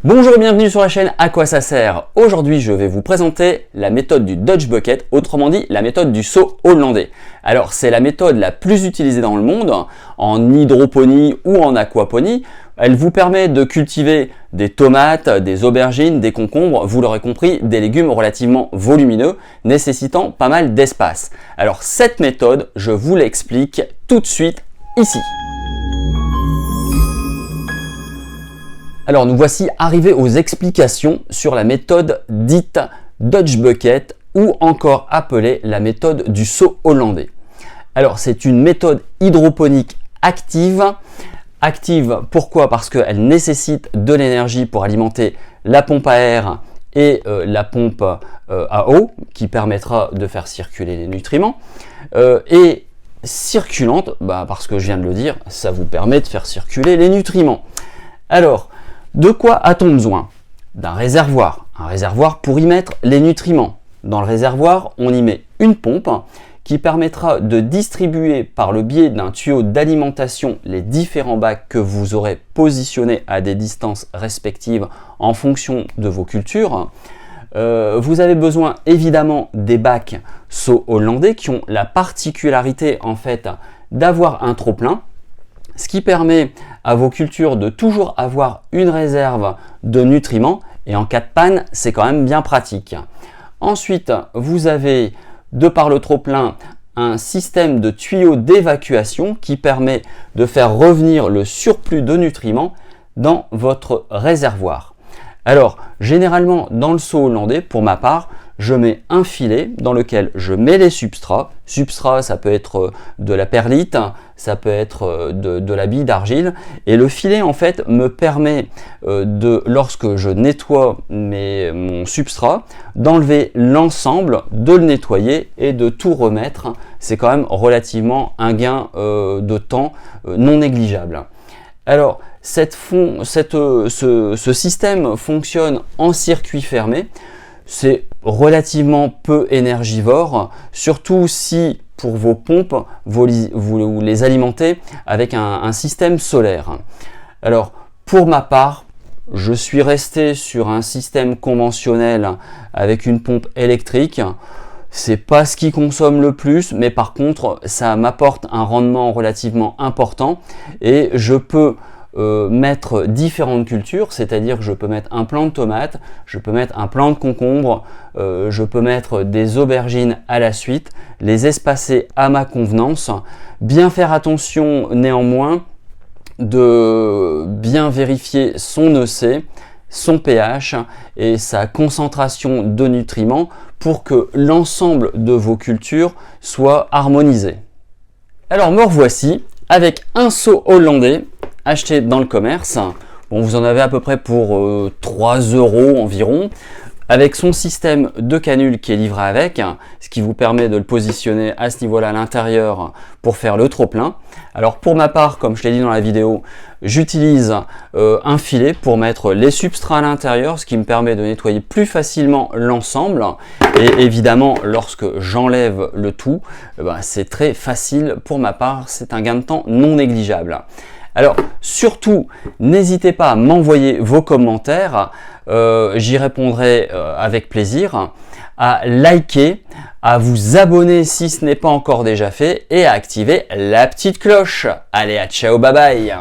Bonjour et bienvenue sur la chaîne À quoi ça sert. Aujourd'hui je vais vous présenter la méthode du Dutch Bucket, autrement dit la méthode du seau hollandais. Alors c'est la méthode la plus utilisée dans le monde, en hydroponie ou en aquaponie. Elle vous permet de cultiver des tomates, des aubergines, des concombres, vous l'aurez compris, des légumes relativement volumineux, nécessitant pas mal d'espace. Alors cette méthode, je vous l'explique tout de suite ici. Alors nous voici arrivés aux explications sur la méthode dite Dutch Bucket ou encore appelée la méthode du seau hollandais. Alors c'est une méthode hydroponique active. Active pourquoi? Parce qu'elle nécessite de l'énergie pour alimenter la pompe à air et la pompe à eau qui permettra de faire circuler les nutriments. Et circulante, parce que je viens de le dire, ça vous permet de faire circuler les nutriments. Alors, de quoi a-t-on besoin? D'un réservoir. Un réservoir pour y mettre les nutriments. Dans le réservoir, on y met une pompe qui permettra de distribuer par le biais d'un tuyau d'alimentation les différents bacs que vous aurez positionnés à des distances respectives en fonction de vos cultures. Vous avez besoin évidemment des bacs seau hollandais qui ont la particularité en fait d'avoir un trop-plein, ce qui permet à vos cultures de toujours avoir une réserve de nutriments et en cas de panne, c'est quand même bien pratique. Ensuite, vous avez, de par le trop-plein, un système de tuyaux d'évacuation qui permet de faire revenir le surplus de nutriments dans votre réservoir. Alors, généralement, dans le seau hollandais, pour ma part, je mets un filet dans lequel je mets les substrats. Substrat, ça peut être de la perlite, ça peut être de la bille d'argile. Et le filet, en fait, me permet, lorsque je nettoie mon substrat, d'enlever l'ensemble, de le nettoyer et de tout remettre. C'est quand même relativement un gain de temps non négligeable. Alors, ce système fonctionne en circuit fermé. C'est relativement peu énergivore, surtout si pour vos pompes, vous les alimentez avec un système solaire. Alors, pour ma part, je suis resté sur un système conventionnel avec une pompe électrique. C'est pas ce qui consomme le plus, mais par contre, ça m'apporte un rendement relativement important et je peux mettre différentes cultures, c'est-à-dire que je peux mettre un plant de tomates, je peux mettre un plant de concombre, je peux mettre des aubergines à la suite, les espacer à ma convenance, bien faire attention néanmoins de bien vérifier son EC, son pH et sa concentration de nutriments pour que l'ensemble de vos cultures soit harmonisé. Alors me revoici avec un seau hollandais acheté dans le commerce. Bon, vous en avez à peu près pour 3 € environ, avec son système de canule qui est livré avec, ce qui vous permet de le positionner à ce niveau-là à l'intérieur pour faire le trop-plein. Alors pour ma part, comme je l'ai dit dans la vidéo, j'utilise un filet pour mettre les substrats à l'intérieur, ce qui me permet de nettoyer plus facilement l'ensemble. Et évidemment, lorsque j'enlève le tout, c'est très facile pour ma part, c'est un gain de temps non négligeable. Alors surtout, n'hésitez pas à m'envoyer vos commentaires, j'y répondrai avec plaisir, à liker, à vous abonner si ce n'est pas encore déjà fait et à activer la petite cloche. Allez, à ciao, bye bye!